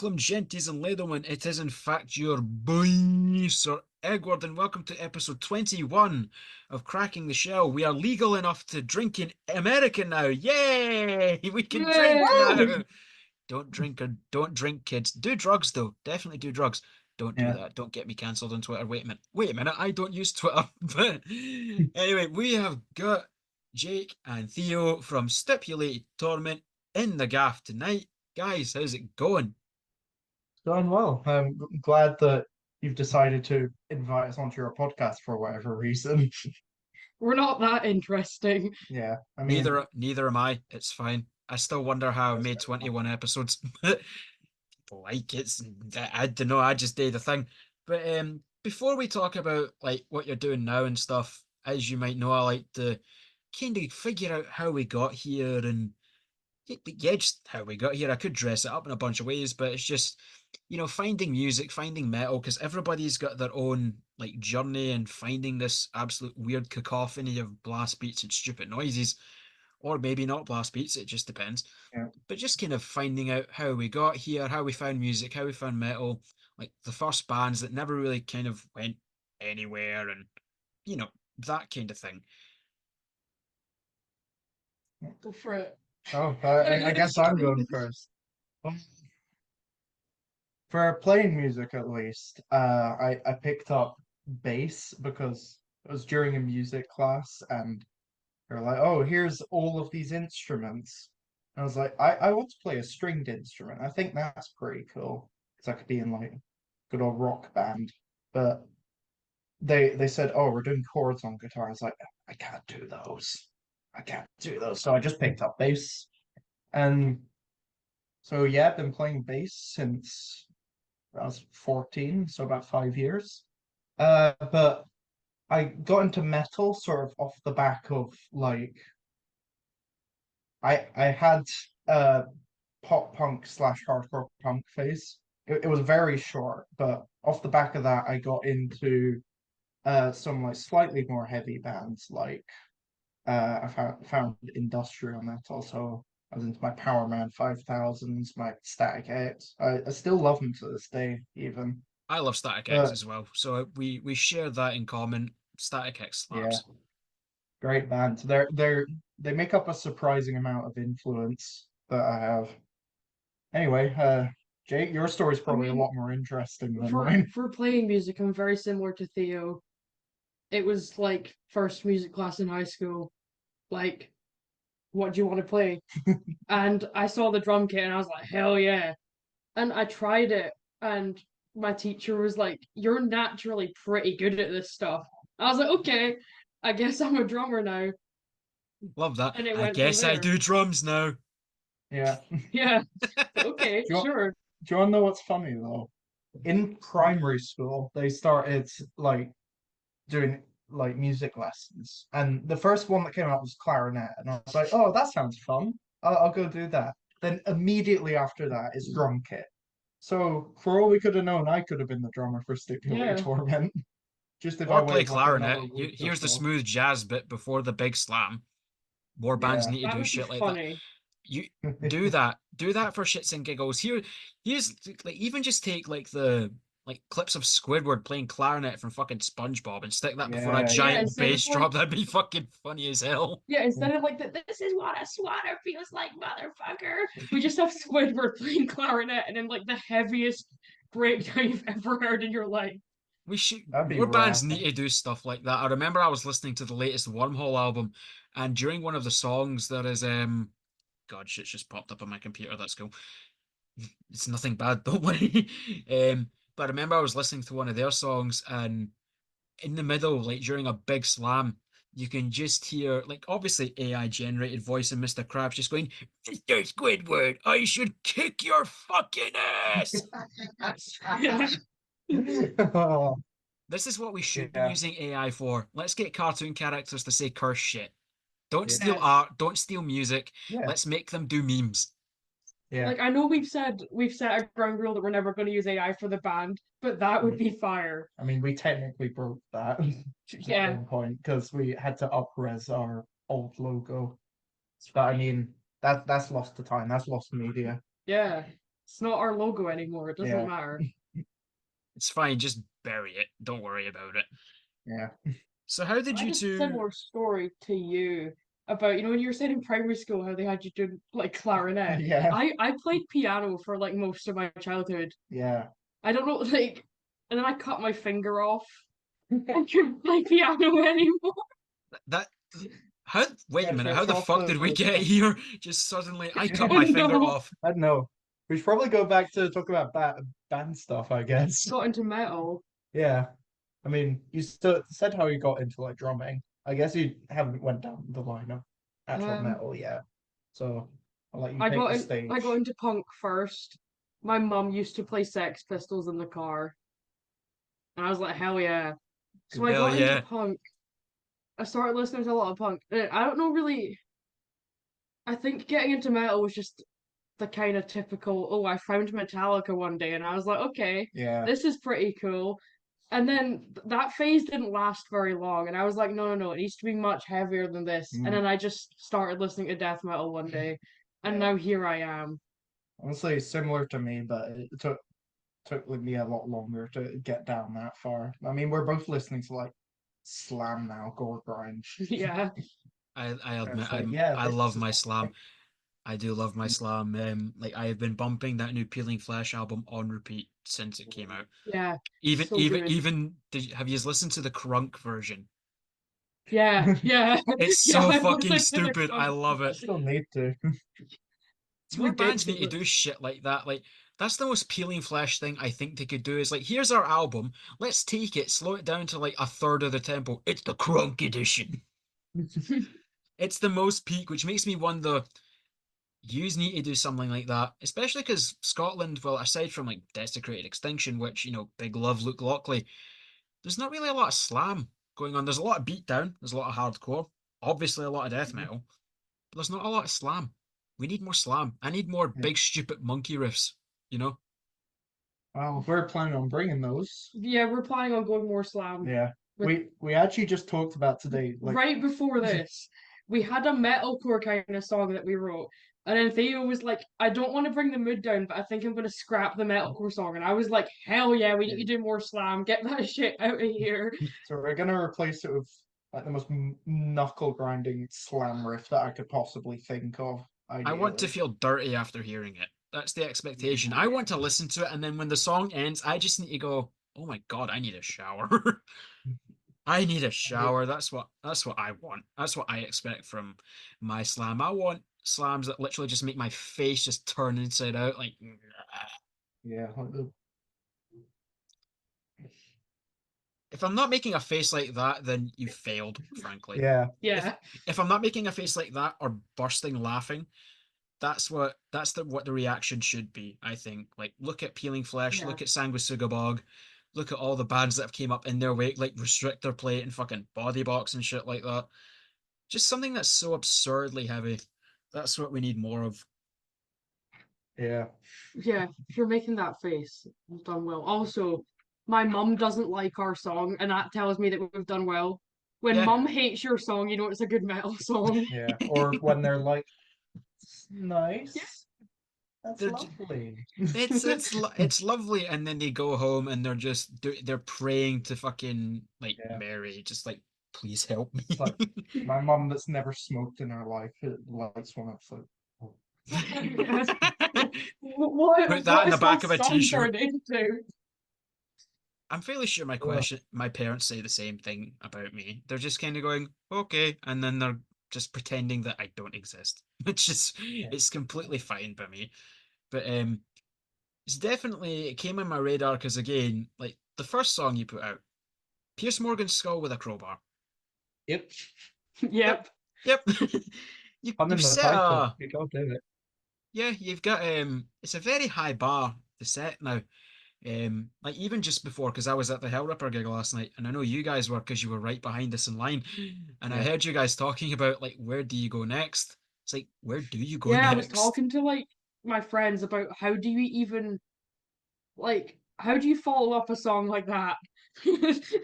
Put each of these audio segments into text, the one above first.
welcome, genties and ladlemen. It is in fact your boy, Sir Egward, and welcome to episode 21 of Cracking the Shell. We are legal enough to drink in America now. Yay! We can drink Yay! now. Don't drink, kids. Do drugs though. Definitely do drugs. Don't do Yeah. that. Don't get me cancelled on Twitter. Wait a minute. Wait a minute. I don't use Twitter. But anyway, we have got Jake and Theo from Stipulated Torment in the gaff tonight. Guys, how's it going? Going well. I'm glad that you've decided to invite us onto your podcast for whatever reason. We're not that interesting. Yeah, I mean, Neither am I. It's fine. I still wonder how I that's made fair enough. 21 episodes. Like I don't know, I just did the thing. But before we talk about like what you're doing now and stuff, as you might know, I like to kind of figure out how we got here and yeah, just how we got here. I could dress it up in a bunch of ways, but it's just, finding music, finding metal, because everybody's got their own like journey and finding this absolute weird cacophony of blast beats and stupid noises, or maybe not blast beats, it just depends. Yeah. But just kind of finding out how we got here, how we found music, how we found metal, like the first bands that never really kind of went anywhere, and you know, that kind of thing. Go for it. Oh, I guess I'm going first. Um, For playing music, at least, I picked up bass because it was during a music class, and they're like, "Oh, here's all of these instruments." And I was like, I want to play a stringed instrument. I think that's pretty cool because I could be in like a good old rock band. But they said, "Oh, we're doing chords on guitar." I was like, "I can't do those. I can't do those." So I just picked up bass, and so yeah, I've been playing bass since I was 14, so about 5 years. But I got into metal sort of off the back of like I had a pop punk slash hardcore punk phase. It was very short, but off the back of that, I got into some like slightly more heavy bands like I found industrial metal. So I was into my Power Man 5000s, my Static X. I still love them to this day, even. I love Static X But as well, so we share that in common. Static X yeah, slaps. great band. They make up a surprising amount of influence that I have. Anyway, Jake, your story's I probably a mean, lot more interesting than for mine. for playing music, I'm very similar to Theo. It was like first music class in high school. Like, what do you want to play? And I saw the drum kit and I was like, hell yeah. And I tried it, and my teacher was like, "You're naturally pretty good at this stuff." I was like, "Okay, I guess I'm a drummer now." Love that. And it I went from guess I there. do drums now. Yeah. Yeah. Okay, Do you, sure. do you want to know what's funny though? In primary school, they started like doing like music lessons, and the first one that came out was clarinet, and I was like, "Oh, that sounds fun. I'll go do that." Then immediately after that is drum kit. So for all we could have known, I could have been the drummer for Stipulated Yeah. Torment, just if I Or play waited like clarinet. another week or Here's the so. smooth jazz bit before the big slam. More bands Yeah. need to That do would be shit like that. funny. You do that. Do that for shits and giggles. Here's like even just take like the like clips of Squidward playing clarinet from fucking SpongeBob and stick that before a Yeah, Yeah, giant instead of bass like drop. That'd be fucking funny as hell. yeah, yeah. instead of like this is what a swatter feels like, motherfucker. We just have Squidward playing clarinet and then like the heaviest breakdown you've ever heard in your life. We should That'd be More bands rad. need to do stuff like that. I remember I was listening to the latest Wormhole album, and during one of the songs there is God shit's just popped up on my computer. That's cool. It's nothing bad, don't worry. But I remember I was listening to one of their songs, and in the middle, like during a big slam, you can just hear, like, obviously AI generated voice and Mr. Krabs just going, "Mr. Squidward, I should kick your fucking ass." Yeah. Oh, This is what we should be yeah, using AI for. Let's get cartoon characters to say curse shit. Don't steal yeah, art, don't steal music. yeah, Let's make them do memes. yeah. Like I know we've set a ground rule that we're never going to use AI for the band, but that would be fire. I mean, we technically broke that at Yeah. one point because we had to up-res our old logo. But I mean, that's lost to time. That's lost media. Yeah. It's not our logo anymore. It doesn't Yeah. matter. It's fine, just bury it. Don't worry about it. Yeah. So how did I you had a two? similar story to you about, when you were saying in primary school how they had you do like clarinet. Yeah. I played piano for like most of my childhood. Yeah. I don't know, like, and then I cut my finger off. I couldn't play piano anymore. That how wait a Yeah, minute, how fresh the off fuck did we get here? Just suddenly I cut Oh my finger no. off. I don't know. We should probably go back to talk about band stuff, I guess. Got into metal. Yeah. I mean, you still said how you got into like drumming. I guess you haven't went down the line of actual Um, metal yet. So I'll let you I take got the in, I got stage. into punk first. My mum used to play Sex Pistols in the car, and I was like, hell yeah. So I Good. Hell got into yeah. punk. I started listening to a lot of punk. I don't know really. I think getting into metal was just the kind of typical, oh, I found Metallica one day and I was like, okay, Yeah. this is pretty cool. And then that phase didn't last very long. And I was like, no, no, no, it needs to be much heavier than this. And Mm. then I just started listening to death metal one day. And Yeah. now here I am. Honestly, similar to me, but it took me a lot longer to get down that far. I mean, we're both listening to like slam now, gore grind. Yeah. I And admit it's like, yeah, I this love is my my slam. thing. I do love my slam. Like I have been bumping that new Peeling Flesh album on repeat since it came out. Yeah. Even So even good. even have you listened to the crunk version? Yeah. Yeah. It's Yeah. so I fucking listened to the stupid. I punk love I it. still need to. It's More bands need to ridiculous. do shit like that. Like that's the most Peeling Flesh thing I think they could do is like, here's our album. Let's take it, slow it down to like a third of the tempo. It's the crunk edition. It's the most peak, which makes me wonder. Yous need to do something like that, especially because Scotland, well, aside from like Desecrated Extinction, which, big love Luke Lockley, there's not really a lot of slam going on. There's a lot of beatdown, there's a lot of hardcore, obviously a lot of death metal, but there's not a lot of slam. We need more slam. I need more Yeah. big, stupid monkey riffs, you know? Well, we're planning on bringing those. Yeah, we're planning on going more slam. Yeah. With We actually just talked about today, like right before this, we had a metalcore kind of song that we wrote. And then Theo was like, I don't want to bring the mood down, but I think I'm going to scrap the metalcore song. And I was like, hell yeah, we need to do more slam. Get that shit out of here. so we're gonna replace it with like the most knuckle grinding slam riff that I could possibly think of, I want to ideally. feel dirty after hearing it. That's the expectation. I want to listen to it, and then when the song ends, I just need to go, oh my God, I need a shower. I need a shower. That's what I want. That's what I expect from my slam. I want slams that literally just make my face just turn inside out. Like, Yeah, like the if I'm not making a face like that, then you failed, frankly. yeah, If Yeah. if I'm not making a face like that or bursting laughing, that's what the reaction should be, I think. Like, look at Peeling Flesh, Yeah. look at Sanguisuga Bog, look at all the bands that have came up in their wake, like Restrictor Plate and fucking Body Box and shit like that. Just something that's so absurdly heavy. That's what we need more of. yeah. Yeah. If you're making that face, you've done well. Also, my mum doesn't like our song, and that tells me that we've done well. When Yeah. mum hates your song, you know it's a good metal song. Yeah. Or when they're like, "It's Yeah. nice, that's They're lovely." it's lovely, and then they go home and they're praying to fucking like Yeah. Mary, just like, please help me. It's like my mum that's never smoked in her life, it lights one up. It's like, oh. Put that What in the is back that of a song t-shirt. turned into? I'm fairly sure my parents say the same thing about me. They're just kind of going, okay, and then they're just pretending that I don't exist. Yeah. It's completely fine by me. But it came on my radar because again, like the first song you put out, Pierce Morgan's skull with a crowbar. Yep. Yep, Yep. yep. I'm You've in the set title. a You gotta do it. yeah, you've got it's a very high bar to set now. Like even just before, because I was at the Hellripper gig last night, and I know you guys were because you were right behind us in line, and I Yeah. heard you guys talking about like where do you go next? It's like where do you go Yeah, I was next? talking to like my friends about how do you even how do you follow up a song like that?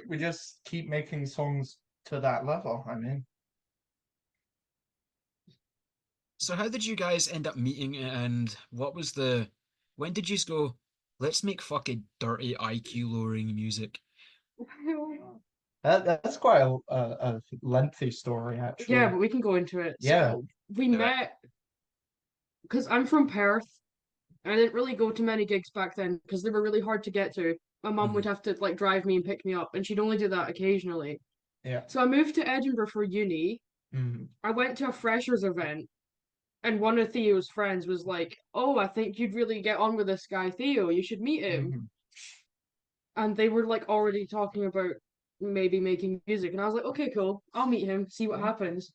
We just keep making songs to that level. I mean, So how did you guys end up meeting, and what was the When did you go, let's make fucking dirty IQ lowering music? That's quite a lengthy story, Yeah, actually. but we can go into it. Yeah. So we Do it. met because I'm from Perth. And I didn't really go to many gigs back then because they were really hard to get to. My mum would Mhm. have to like drive me and pick me up, and she'd only do that occasionally. Yeah. So I moved to Edinburgh for uni. Mm. I went to a freshers event, and one of Theo's friends was like, "Oh, I think you'd really get on with this guy, Theo. You should meet him." Hmm. And they were like already talking about maybe making music, and I was like, "Okay, cool. I'll meet him, see what happens."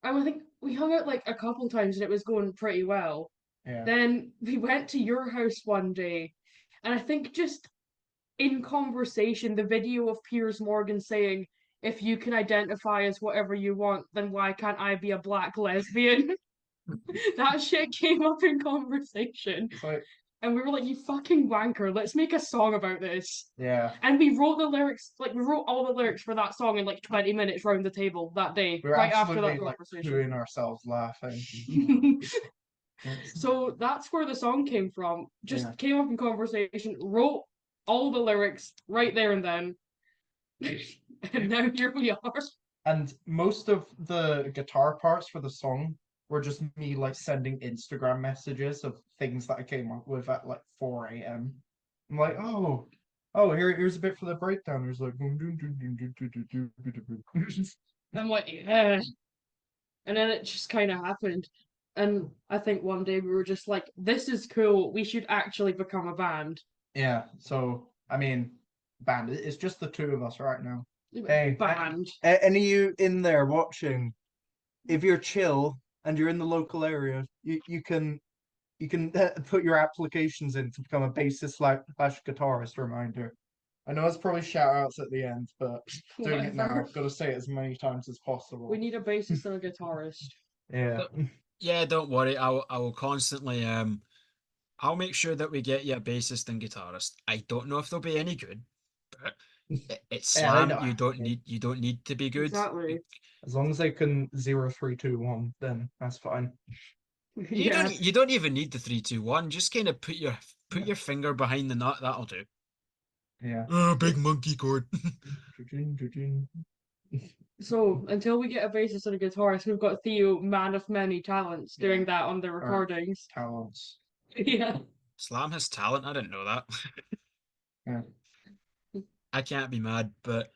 And I think we hung out like a couple times, and it was going pretty well. Yeah. Then we went to your house one day, and I think just in conversation, the video of Piers Morgan saying, "If you can identify as whatever you want, then why can't I be a black lesbian?" That shit came up in conversation. It's like, And we were like, "You fucking wanker, let's make a song about this." yeah, And we wrote the lyrics, like, we wrote all the lyrics for that song in like 20 minutes round the table that day, we're right after absolutely that like conversation. pooing ourselves laughing. It's, So that's where the song came from. yeah. Just came up in conversation, wrote all the lyrics right there and then. And now here we are. And most of the guitar parts for the song were just me like sending Instagram messages of things that I came up with at like 4 a.m. I'm like, here's a bit for the breakdown. There's like I'm like, yeah. And then it just kind of happened. And I think one day we were just like, this is cool. We should actually become a band. yeah. So I mean, band. It's just the two of us right now. Hey, Band. any of you in there watching? If you're chill and you're in the local area, you can put your applications in to become a bassist slash guitarist. Reminder. I know it's probably shout outs at the end, but doing it now, Whatever. I've got to say it as many times as We possible. need a bassist and a guitarist. Yeah. Yeah, don't worry. I will constantly I'll make sure that we get you a bassist and guitarist. I don't know if they'll be any good, but it's Yeah, I slam. know. You don't need to be good. Exactly. As long as they can 0 3 2 1, then that's fine. You don't Yeah. you don't even need the 3 2 1. Just kind of put Yeah. your finger behind the nut. That'll do. Yeah. Oh, big monkey chord. So until we get a bassist and a guitarist, we've got Theo, man of many talents, Yeah. doing that on the Or recordings. talents. Yeah. Slam has talent. I didn't know that. Yeah. I can't be mad, but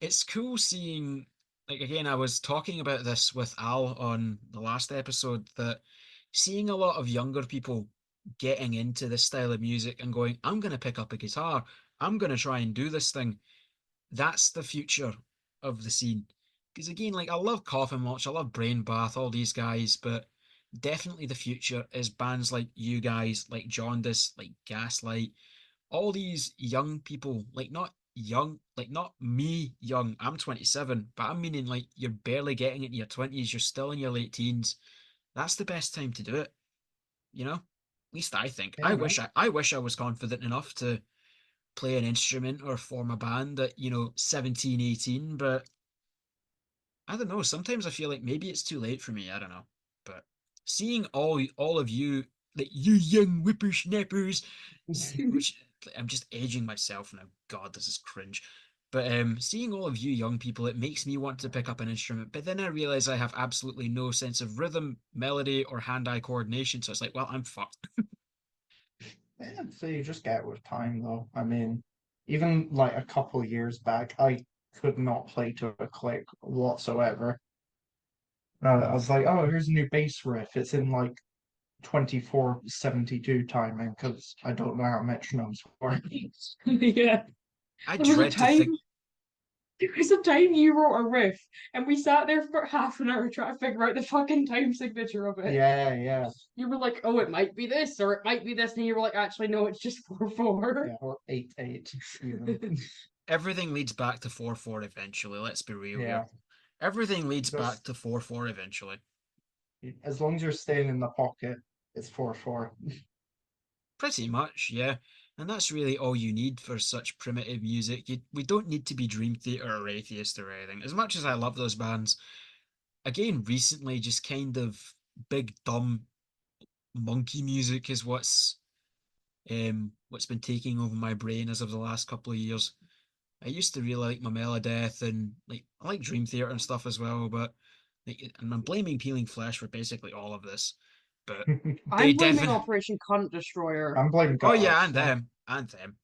it's cool seeing, like, again, I was talking about this with Al on the last episode, that seeing a lot of younger people getting into this style of music and going, I'm going to pick up a guitar, I'm going to try and do this thing. That's the future of the scene. Because again, like, I love Coffin Watch, I love Brain Bath, all these guys, but definitely the future is bands like you guys, like Jaundice, like Gaslight, all these young people, like not young, like not me young, I'm 27, but I'm meaning like you're barely getting into your 20s, you're still in your late teens. That's the best time to do it, you know? At least I think. Yeah, I man. wish I wish I was confident enough to play an instrument or form a band at, 17, 18, but I don't know. Sometimes I feel like maybe it's too late for me. I don't know. But seeing all of you, like you young whippersnappers, which I'm just aging myself now. God, this is cringe. But seeing all of you young people, it makes me want to pick up an instrument. But then I realize I have absolutely no sense of rhythm, melody, or hand-eye coordination. So it's like, well, I'm fucked. Yeah, so you just get it with time, though. I mean, even like a couple of years back, I could not play to a click whatsoever. I was like, oh, here's a new bass riff. It's in like 24/72 timing because I don't know how metronomes work. Yeah. I There was a dread to time think. there was a time you wrote a riff and we sat there for half an hour trying to figure out the fucking time signature of it. Yeah, yeah, You were like, oh, it might be this or it might be this, and you were like, actually, no, it's just 4/4. yeah, or 8/8 even. Everything leads back to 4/4 eventually. Let's be real here. Yeah, Everything leads back just to 4/4 eventually. as long as you're staying in the pocket, it's 4/4. Pretty much, yeah. And that's really all you need for such primitive music. We don't need to be Dream Theater or Atheist or anything. As much as I love those bands, again, recently, just kind of big, dumb monkey music is what's what's been taking over my brain as of the last couple of years. I used to really like my Melodeath and like I like Dream Theater and stuff as well, but like, and I'm blaming Peeling Flesh for basically all of this. But they I'm blaming definitely Operation Cunt Destroyer. I'm blaming oh yeah, guitarist now. and them.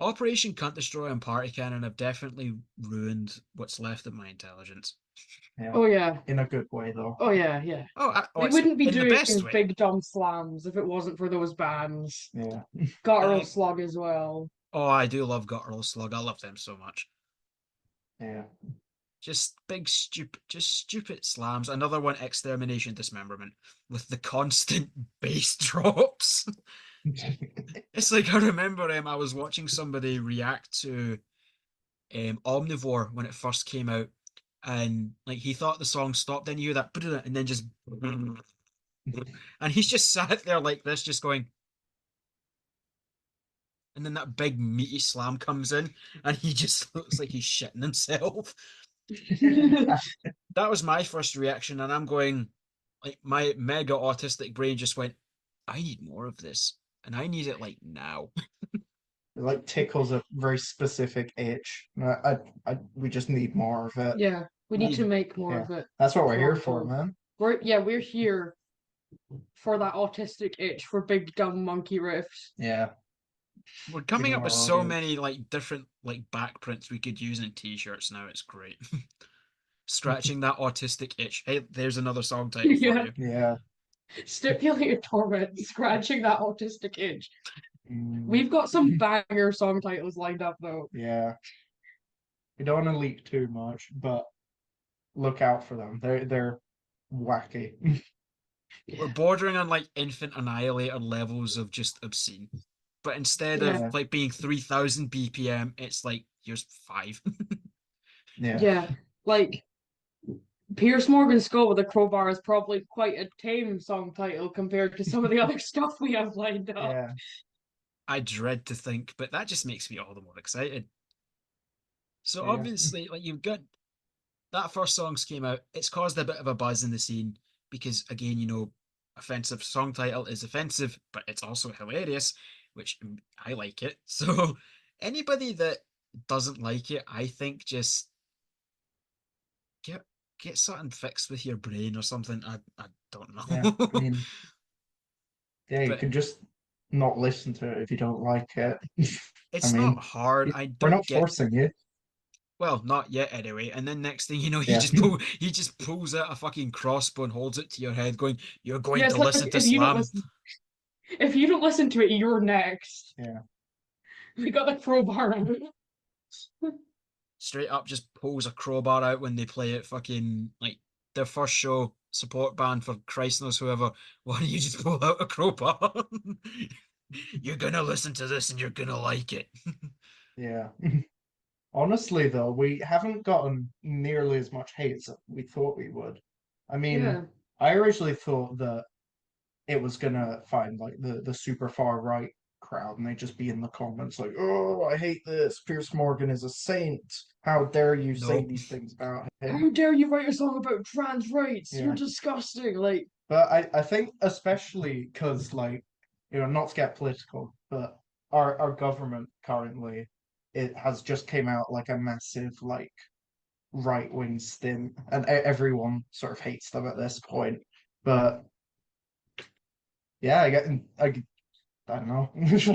Operation Cunt Destroyer and Party Cannon have definitely ruined what's left of my intelligence. Yeah, Oh yeah. in a good way though. Oh yeah, yeah. Oh, We it's wouldn't be in the doing best way. big dumb slams if it wasn't for those bands. Yeah, Guttural I, Slug as well. oh, I do love Guttural Slug. I love them so much. yeah. Just big stupid slams. Another one, Extermination Dismemberment, with the constant bass drops. It's like I remember I was watching somebody react to Omnivore when it first came out, and like he thought the song stopped, then you hear that and then just and he's just sat there like this, just going, and then that big meaty slam comes in, and he just looks like he's shitting himself. That was my first reaction, and I'm going, like my mega autistic brain just went, I need more of this, and I need it like now. It like tickles a very specific itch. We just need more of it. Yeah, we need to Need make more Yeah, of it. that's what we're here For- for, man. We're here for that autistic itch for big dumb monkey riffs. Yeah, We're coming Bring up with our so audience. many like different like backprints we could use in t-shirts now. It's great. Scratching that autistic itch. Hey, there's another song title for Yeah. you. yeah. Stipulated Torment, scratching that autistic itch. Mm, We've got some banger song titles lined up though. yeah. We don't want to leak too much, but look out for them. They're wacky. We're bordering on like Infant Annihilator levels of just obscene. But instead of Yeah. like being 3,000 BPM, it's like here's 5. Yeah. Yeah. Like Pierce Morgan's Skull with a Crowbar is probably quite a tame song title compared to some of the other stuff we have lined up. Yeah. I dread to think, but that just makes me all the more excited. So Yeah. obviously, like you've got that first songs came out, it's caused a bit of a buzz in the scene because again, offensive song title is offensive, but it's also hilarious, which I like it. So anybody that doesn't like it, I think just get something fixed with your brain or something. I don't Yeah. know. I mean, yeah, you But can just not listen to it if you don't like it. I it's not mean, hard. I we're don't not get forcing you. well, not yet anyway. And then next thing you know, Yeah. he just pulls out a fucking crossbow and holds it to your head, going, "You're going Yeah, to it's like listen to if you don't slam." listen if you don't listen to it, you're next. Yeah. We got the crowbar out. Straight up just pulls a crowbar out when they play it fucking like their first show support band for Christ knows whoever. Why don't you just pull out a crowbar? You're gonna listen to this and you're gonna like it. Yeah. Honestly, though, we haven't gotten nearly as much hate as we thought we would. I mean, Yeah. I originally thought that it was gonna find like the super far right crowd and they'd just be in the comments like, "Oh, I hate this. Pierce Morgan is a saint. How dare you say Nope. these things about him?" How dare you write a song about trans rights? Yeah. You're disgusting. Like, But I think especially because like, not to get political, but our government currently it has just came out like a massive like right wing stint, and everyone sort of hates them at this point. But yeah, I don't know.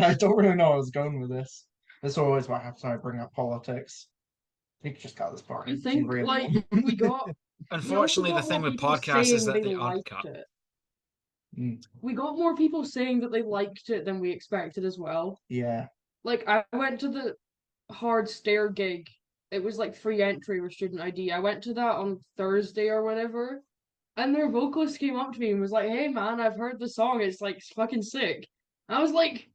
I don't really know where I was going with this. This is always what happens when I bring up politics. You just got this part. I think really like want. we also Unfortunately, the got thing more with people podcasts is saying that they they liked uncut. it. Mm, We got more people saying that they liked it than we expected as well. yeah, Like I went to the Hard Stare gig. It was like free entry with student ID. I went to that on Thursday or whatever. And their vocalist came up to me and was like, "Hey man, I've heard the song. It's like fucking sick." I was like,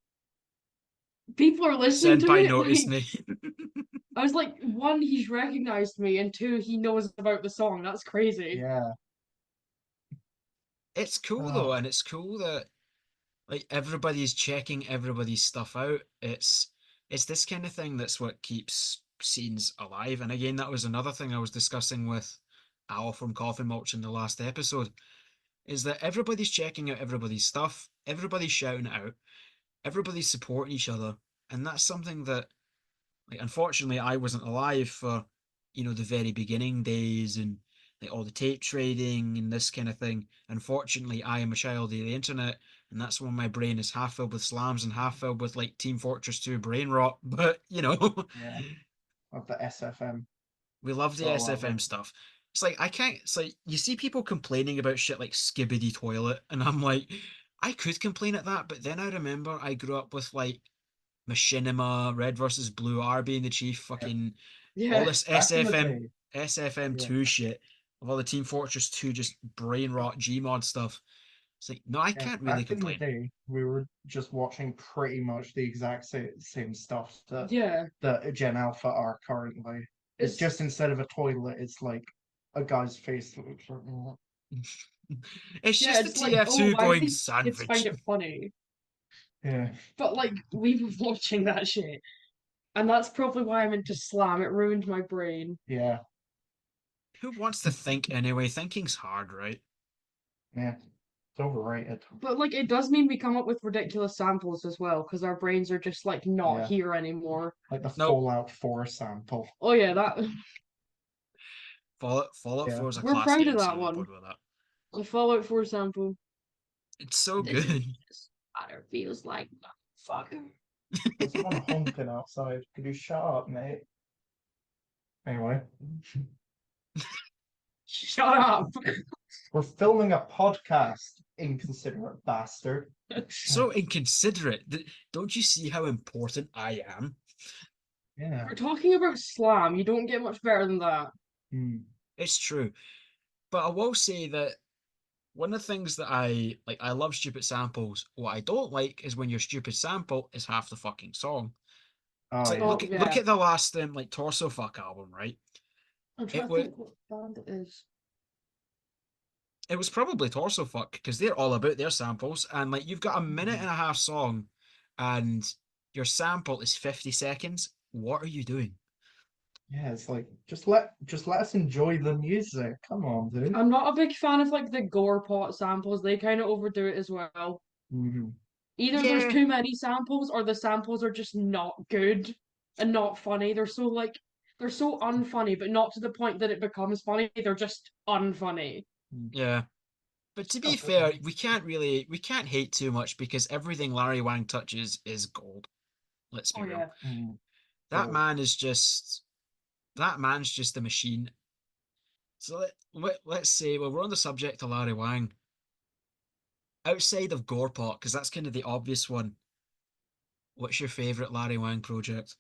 "People are listening to Senpai it." noticed Like, me. I was like, one, he's recognized me, and two, he knows about the song. That's crazy. yeah. It's cool though, Oh, and it's cool that like everybody's checking everybody's stuff out. It's this kind of thing that's what keeps scenes alive. And again, that was another thing I was discussing with Al from Coffee Mulch in the last episode, is that everybody's checking out everybody's stuff, everybody's shouting it out, everybody's supporting each other, and that's something that, like, unfortunately, I wasn't alive for, the very beginning days and like all the tape trading and this kind of thing. Unfortunately, I am a child of the internet, and that's when my brain is half filled with slams and half filled with like Team Fortress 2 brain rot. But Yeah, of the SFM. we love the So SFM stuff. It's like I can't. It's like you see people complaining about shit like Skibbity Toilet, and I'm like, I could complain at that, but then I remember I grew up with like Machinima, Red versus Blue, RB and the Chief, yeah, fucking all Yeah. this back in the SFM day, yeah, SFM2 shit of all the Team Fortress 2 just brain rot Gmod stuff. It's like, no, I yeah, can't really back in the complain. day, we were just watching pretty much the exact same stuff that Yeah. Gen Alpha are currently. It's It's just instead of a toilet, it's like a guy's face that looks like that. It's yeah, just the it's like, oh, TF2 why do going these kids find sandwich. it funny? Yeah, But like we were watching that shit. And that's probably why I'm into slam. It ruined my brain. yeah, Who wants to think anyway? Thinking's hard, right? yeah. It's overrated. But like it does mean we come up with ridiculous samples as well, because our brains are just like not Yeah, here anymore. like the Nope. Fallout 4 sample. Oh yeah, that Fallout Yeah, 4 is a we're class proud of game, so that I'm on one. board with that. The Fallout 4 sample. It's so This is good. just what it feels like, motherfucker. there's someone honking outside. Could you shut up, mate? Anyway, Shut up. we're filming a podcast, inconsiderate bastard. So inconsiderate. Don't you see how important I am? Yeah. We're talking about slam. You don't get much better than that. Hmm. It's true. But I will say that one of the things that I like, I love stupid samples. What I don't like is when your stupid sample is half the fucking song. It's Oh like yeah. Oh look yeah. at the last like Torso Fuck album, right? I'm trying It to was think what band it is. it was probably Torso Fuck because they're all about their samples, and like you've got a minute Mhm. and a half song, and your sample is 50 seconds. What are you doing? Yeah, it's like just let us enjoy the music. Come on, dude. I'm not a big fan of like the gore pot samples. They kind of overdo it as well. Hmm. Either there's Yeah, too many samples or the samples are just not good and not funny. They're so unfunny, but not to the point that it becomes funny. They're just unfunny. yeah. But to be Oh, fair, we can't hate too much because everything Larry Wang touches is gold. Let's Oh be real. yeah. That oh, man is just that man's just a machine. So let's say, well, we're on the subject of Larry Wang. Outside of Gorepot, because that's kind of the obvious one, what's your favorite Larry Wang project?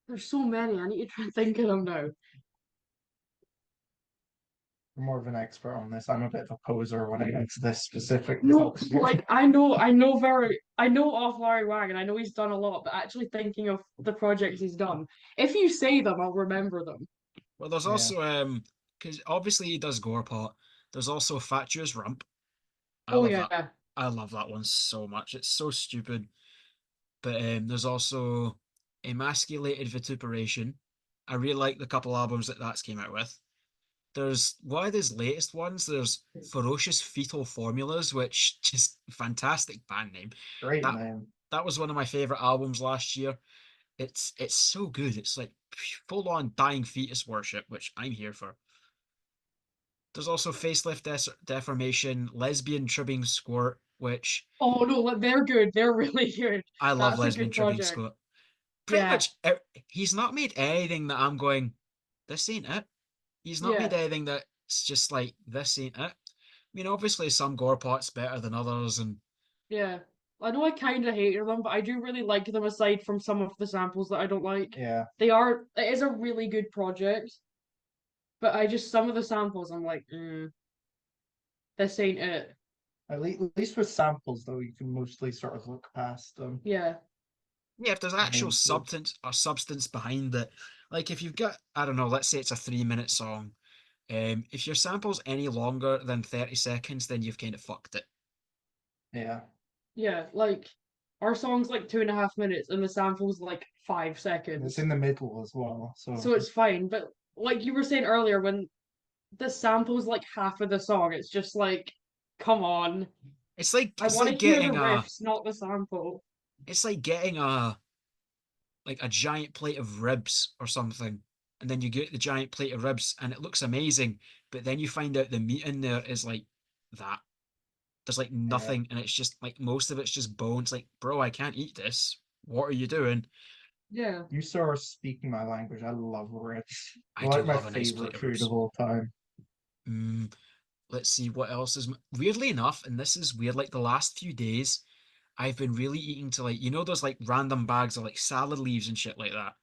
There's so many. I need to try and think of them now. I'm more of an expert on this. I'm a bit of a poser when it comes to this specific No, topic. like I know of Larry Wang and I know he's done a lot, but actually thinking of the projects he's done, if you say them, I'll remember them. Well, there's Yeah, also because obviously he does Gorepot. There's also Fatuous Rump. I Oh love that. yeah. I love that one so much. It's so stupid. But there's also Emasculated Vituperation. I really like the couple albums that that's came out with. There's one of his latest ones. There's Ferocious Fetal Formulas, which just fantastic band name. great That name. that was one of my favorite albums last year. It's so good. It's like full on dying fetus worship, which I'm here for. There's also Facelift Deformation, Lesbian Tribbing Squirt, which Oh no, like, they're good. They're really good. I love That's a Lesbian good Tribbing project. Squirt. Pretty Yeah. much, he's not made anything that I'm going, this ain't it. He's not made Yeah. anything that's just like, this ain't it. I mean, obviously, some gore pot's better than others, and Yeah. I know I kind of hated them, but I do really like them aside from some of the samples that I don't like. Yeah, It is a really good project, but some of the samples I'm like, this ain't it. at least with samples though, you can mostly sort of look past them. Yeah. yeah, if there's I actual mean, substance behind it, like if you've got, I don't know, let's say it's a 3 minute song, if your sample's any longer than 30 seconds, then you've kind of fucked it. yeah, Yeah. Like our song's like 2.5 minutes and the sample's like five it's seconds. in the middle as well. So So it's fine. But like you were saying earlier, when the sample's like half of the song, it's just like, come on. I want to hear the riffs, not the sample. it's like getting a giant plate of ribs or something, and then you get the giant plate of ribs and it looks amazing, but then you find out the meat in there is like that. There's like Yeah. nothing, and it's just like most of it's just bones. Like, bro, I can't eat this. What are you doing? Yeah. You sort of speaking my language. I love ribs. I do Like my love a nice plate favorite of food ribs. of all time. Mm, let's see what else is. Weirdly enough, and this is weird, like the last few days, I've been really eating to like, those like random bags of like salad leaves and shit like that.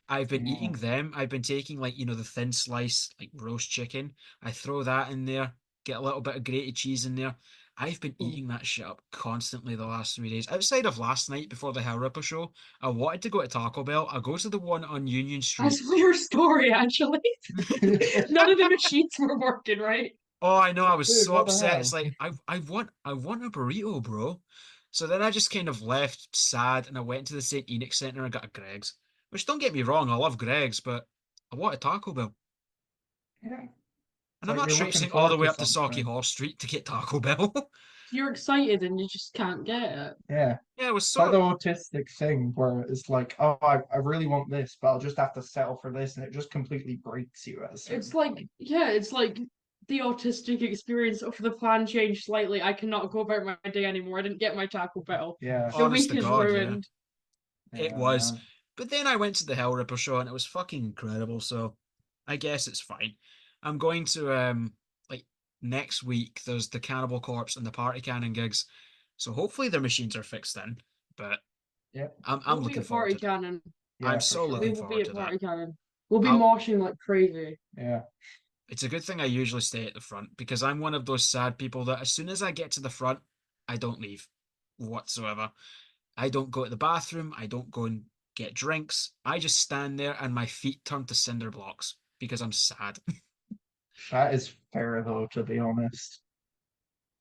I've been eating Mm. them. I've been taking like, the thin slice, like roast chicken. I throw that in there, get a little bit of grated cheese in there. I've been Ooh. eating that shit up constantly the last 3 days. Outside of last night before the Hellripper show, I wanted to go to Taco Bell. I go to the one on Union Street. That's your story, actually. None of the machines were working, right? Oh, I know. I was Dude, so what the upset. It's hell? like I want a burrito, bro. So then I just kind of left sad, and I went to the St. Enoch Center and got a Greg's. Which don't get me wrong, I love Greg's, but I want a Taco Bell, Yeah. It's and I'm like not you're looking traipsing all the forward way to up to Sauchiehall something. Hall Street to get Taco Bell. You're excited and you just can't get it. Yeah. Yeah, it was It's like so. the autistic thing where it's like, oh, I really want this, but I'll just have to settle for this, and it just completely breaks you at a certain It's like, point. yeah, it's like the autistic experience of the plan changed slightly. I cannot go about my day anymore. I didn't get my Taco Bell. Yeah, The Honest week to is God, yeah, ruined. it yeah, was. man. But then I went to the Hellripper show and it was fucking incredible. So I guess it's fine. I'm going to like next week. There's the Cannibal Corpse and the Party Cannon gigs, so hopefully their machines are fixed then. But Yeah, I'm We'll be looking at forward Party to it. Cannon. I'm yeah, for so We sure. looking will be forward at to that. Party Cannon. We'll be I'll moshing like crazy. Yeah. It's a good thing I usually stay at the front because I'm one of those sad people that as soon as I get to the front, I don't leave whatsoever. I don't go to the bathroom. I don't go and get drinks. I just stand there and my feet turn to cinder blocks because I'm sad. That is fair though, to be honest.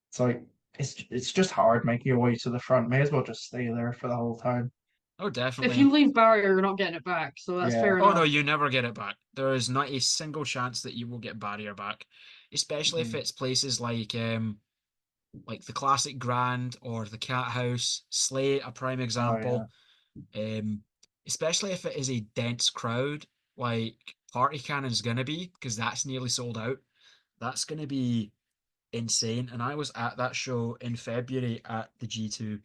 It's like it's just hard making your way to the front. May as well just stay there for the whole time. Oh, If definitely. you And leave barrier, you're not getting it back, so that's Yeah. fair oh no, enough. you never get it back. There is not a single chance that you will get barrier back, especially if Mhm. it's places like the Classic Grand or the Cat House, Slate, a prime Oh yeah. example. Um, especially if it is a dense crowd, like Party Cannon's gonna be, because that's nearly sold out. That's gonna be insane. And I was at that show in February at the G2,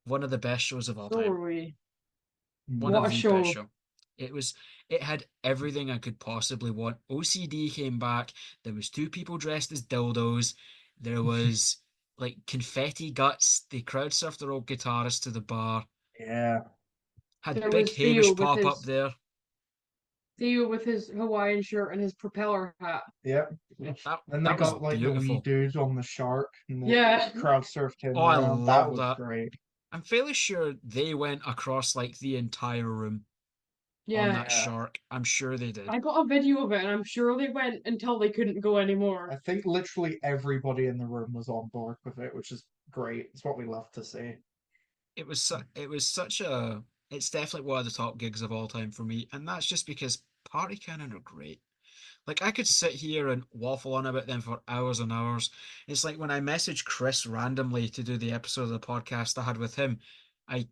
one of the best shows of all So time. are we. One Mm. What of a the best show. show. It was it had everything I could possibly want. OCD came back. There was two people dressed as dildos. There was like confetti guts. They crowd surfed their old guitarist to the bar. Yeah. Had There Big was Theo Hamish with pop up his there. Hawaiian shirt and his propeller hat. Yep. Then they That was got like the wee beautiful. dude on the shark and the Yeah. crowd surfed Oh, him I around. That love was that. great. I'm fairly sure they went across like the entire room on Yeah. that Yeah. shark. I'm sure they did. I got a video of it and I'm sure they went until they couldn't go anymore. I think literally everybody in the room was on board with it, which is great. It's what we love to see. It was such a it's definitely one of the top gigs of all time for me, and that's just because Party Cannon are great. Like I could sit here and waffle on about them for hours and hours. It's like when I messaged Chris randomly to do the episode of the podcast I had with him, I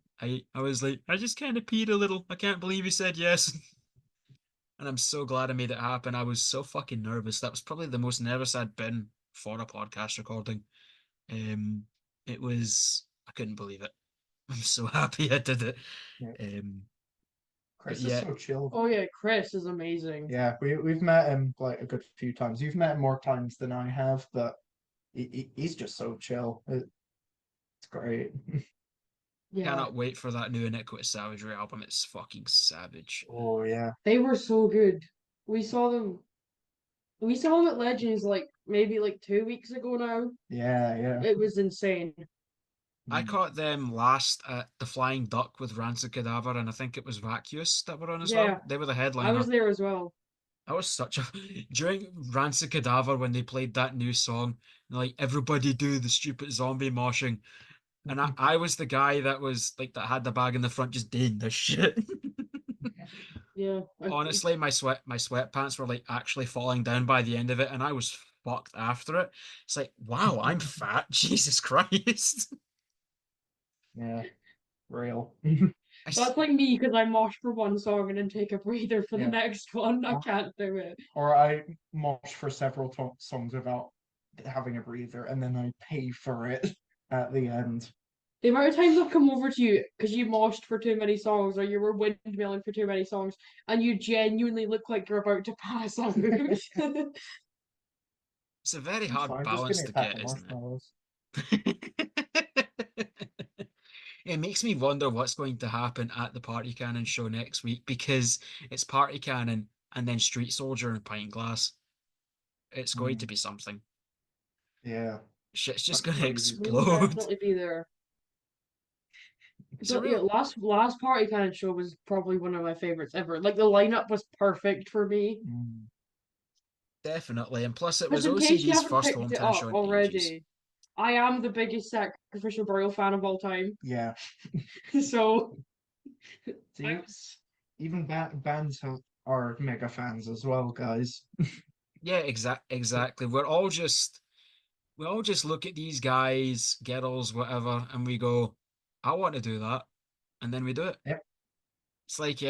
was like, I just kind of peed a little. I can't believe he said yes. And I'm so glad I made it happen. I was so fucking nervous. That was probably the most nervous I'd been for a podcast recording. Um, it was I couldn't believe it. I'm so happy I did it. Yeah. Um, but Chris is yeah, so chill. Oh yeah, Chris is amazing. Yeah, we've met him like a good few times. You've met him more times than I have, but he's just so chill. It's great. Yeah. cannot wait for that new Iniquitous Savagery album. It's fucking savage. Oh yeah, They were so good. We saw them we saw them at Legends like maybe like 2 weeks ago now. yeah, yeah. It was insane. I Mm. caught them last at the Flying Duck with Rancid Cadaver, and I think it was Vacuous that were on as well. Yeah, They were the I was headliner. there as well. That was such a during Rancid Cadaver when they played that new song, like everybody do the stupid zombie moshing. And I was the guy that was like that had the bag in the front just doing this shit. Yeah. Honestly, my sweatpants were like actually falling down by the end of it, and I was fucked after it. It's like, wow, I'm fat. Jesus Christ. Yeah, real. That's like me because I mosh for one song and then take a breather for the Yeah. next one. I Or, can't do it. or I mosh for several songs without having a breather, and then I pay for it at the end. The amount of times I've come over to you because you moshed for too many songs or you were windmilling for too many songs and you genuinely look like you're about to pass out. It's a very It's hard fine, just give balance me a to pack get, of isn't marshmallows. it? It makes me wonder what's going to happen at the Party Cannon show next week because it's Party Cannon and then Street Soldier and Pint Glass. It's going to Mm, be something. yeah, Shit's just that's going to crazy. We'll explode. definitely be there. It's a Yeah, real, last Party Kind of show was probably one of my favorites ever. Like the lineup was perfect for me. Mm, definitely. And plus, it was Just in case you OCD's haven't first picked it hometown up show in ages. already, I am the biggest Sacrificial Burial fan of all time. yeah. So See, even bands are mega fans as well, guys. Yeah, exactly. We all just look at these guys, girls, whatever, and we go, I want to do that. And then we do it. Yep. It's like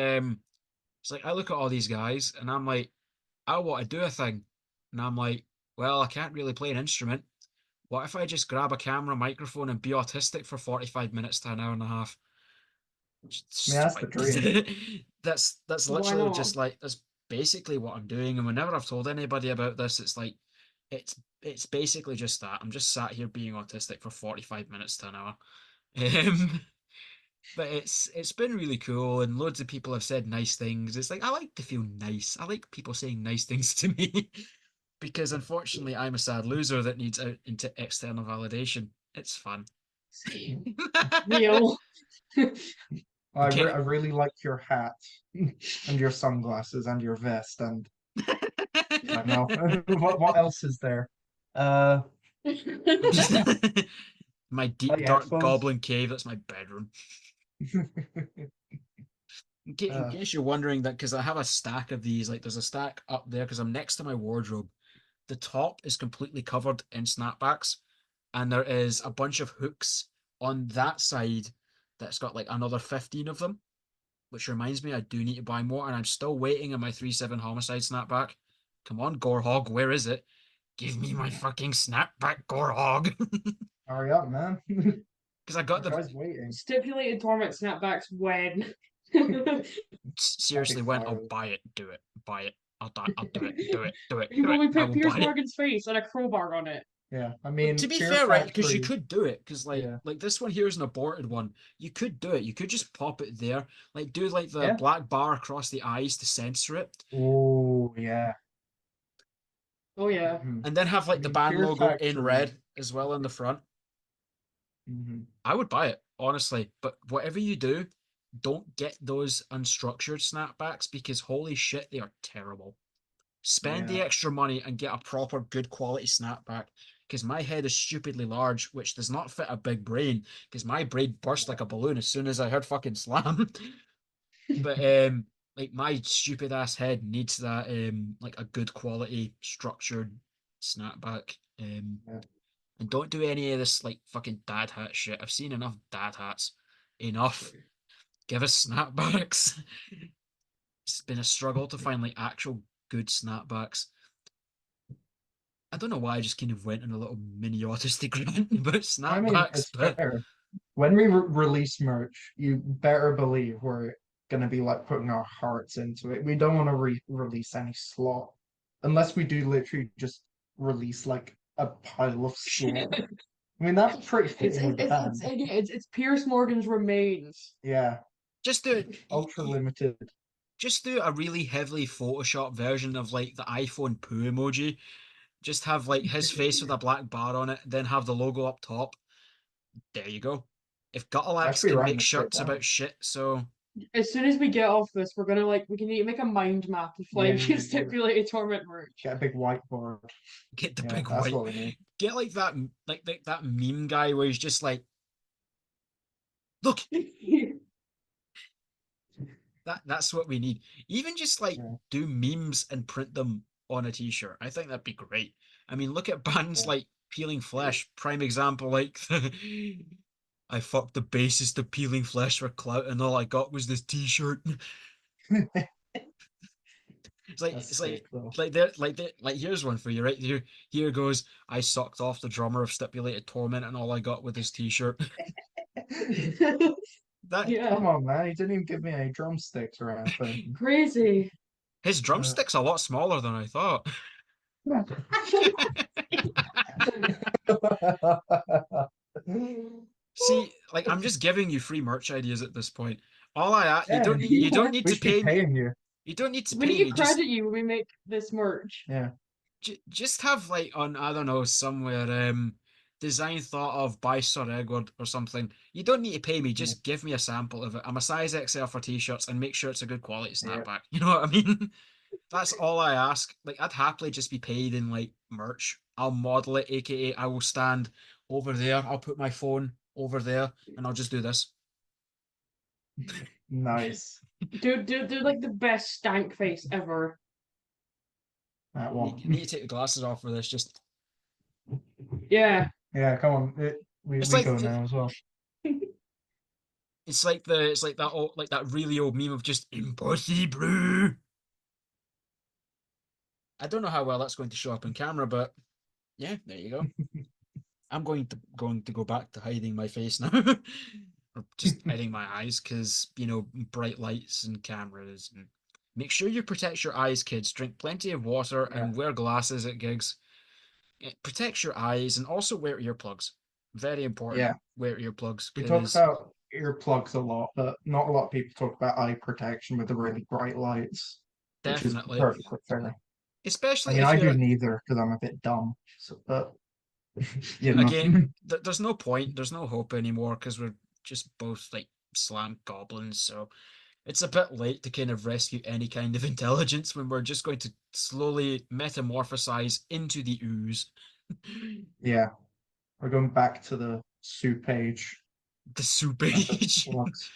I look at all these guys and I'm like, I want to do a thing. And I'm like, well, I can't really play an instrument. What if I just grab a camera, microphone, and be autistic for 45 minutes to an hour and a half? I mean, that's the Stupid. dream. That's why literally not? just like that's basically what I'm doing. And whenever I've told anybody about this, it's like it's basically just that. I'm just sat here being autistic for 45 minutes to an hour. Um, but it's been really cool, and loads of people have said nice things. It's like I like to feel nice. I like people saying nice things to me because unfortunately I'm a sad loser that needs out into external validation. It's fun. Same. Real. I Okay. really like your hat and your sunglasses and your vest and I don't know what else is there. Uh, My oh, deep yeah, dark headphones. goblin cave, that's my bedroom. In uh, case you're wondering that, because I have a stack of these, like there's a stack up there because I'm next to my wardrobe. The top is completely covered in snapbacks, and there is a bunch of hooks on that side that's got like another 15 of them, which reminds me I do need to buy more, and I'm still waiting on my 3-7 homicide snapback. Come on, Gorehog, where is it? Give me my fucking snapback, Gorehog. hurry up, man. Because I got Our the guy's waiting. Stipulated Torment snapbacks when. Epic seriously when I'll fire. buy it, do it, buy it. I'll die. I'll do it, do it, do it, You do it. probably I put will Piers buy it. Morgan's face and a crowbar on it. Yeah, I But to mean, be Fear fair, right? Because you Factory. could do it. Because Yeah, like this one here is an aborted one. You could do it. You could just pop it there, like do like the yeah. black bar across the eyes to censor it, Oh, yeah. Oh yeah. Mhm. and then have I like the mean, band Fear logo in Factory. red as well in the front. Mhm. I would buy it, honestly. But whatever you do, don't get those unstructured snapbacks because holy shit, they are terrible. Spend the Yeah. extra money and get a proper good quality snapback because my head is stupidly large, which does not fit a big brain because my brain burst like a balloon as soon as I heard fucking slam. But like my stupid ass head needs that like a good quality structured snapback. Yeah. And don't do any of this like fucking dad hat shit. I've seen enough dad hats. Enough. Give us snapbacks. It's been a struggle to find like actual good snapbacks. I don't know why I just kind of went on a little mini autistic rant about I mean, snapbacks, it's but fair. When we release merch, you better believe we're gonna be like putting our hearts into it. We don't want to release any slop, unless we do literally just release like a pile of slop. I mean, that's pretty It's fitting it's with the it's band. it's, it's Piers Morgan's remains. Yeah, just do it. ultra limited. Just do a really heavily Photoshop version of like the iPhone poo emoji. Just have like his face with a black bar on it, then have the logo up top. There you go. If I Guttalax should be can writing make this shit shirts down. about shit, so As soon as we get off this, we're gonna like we can make a mind map of Yeah, like yeah, yeah. Stipulated Torment merch. Get a big whiteboard. get the Yeah, big that's white. what we need. Get like that meme guy where he's just like, look, that's what we need. Even just like Yeah. do memes and print them on a t-shirt. I think that'd be great. I mean, look at bands like Peeling Flesh, prime example. Like, I fucked the bassist of Peeling Flesh for clout, and all I got was this T-shirt. It's like That's it's sick though. like here's one for you right here. Here goes. I sucked off the drummer of Stipulated Torment, and all I got with his T-shirt. That Yeah, Come on, man. He didn't even give me any drumsticks or anything. crazy. his Uh, drumstick's a lot smaller than I thought. See, like I'm just giving you free merch ideas at this point. Yeah, You don't need we to should be pay me. paying you. You don't need to We pay need to me. credit you when we make this merch. Yeah. Just have like on I don't know somewhere design thought of by Sir Edward or something. You don't need to pay me. Yeah. Just give me a sample of it. I'm a size XL for t-shirts and make sure it's a good quality Yeah. snapback. You know what I mean? That's all I ask. Like I'd happily just be paid in like merch. I'll model it, aka I will stand over there. I'll put my phone over there and I'll just do this. Nice. Do like the best stank face ever. That I need one. to take the glasses off for this. Just Yeah. Yeah, come on. it's We like go now as well. it's like that old like that really old meme of just impossible. I don't know how well that's going to show up in camera, but yeah, there you go. I'm going to go back to hiding my face now. Or just hiding my eyes because, you know, bright lights and cameras. And make sure you protect your eyes, kids. Drink plenty of water Yeah. and wear glasses at gigs. It protects your eyes and also wear earplugs. Very important. Yeah. Wear earplugs We talk because about earplugs a lot, but not a lot of people talk about eye protection with the really bright lights, which is definitely, perfectly fair. I especially mean, if I do you're neither because I'm a bit dumb. So, but you know, again, there's no point, there's no hope anymore because we're just both like slam goblins. So it's a bit late to kind of rescue any kind of intelligence when we're just going to slowly metamorphosize into the ooze. yeah, we're going back to the soup age The soup and the age. slugs.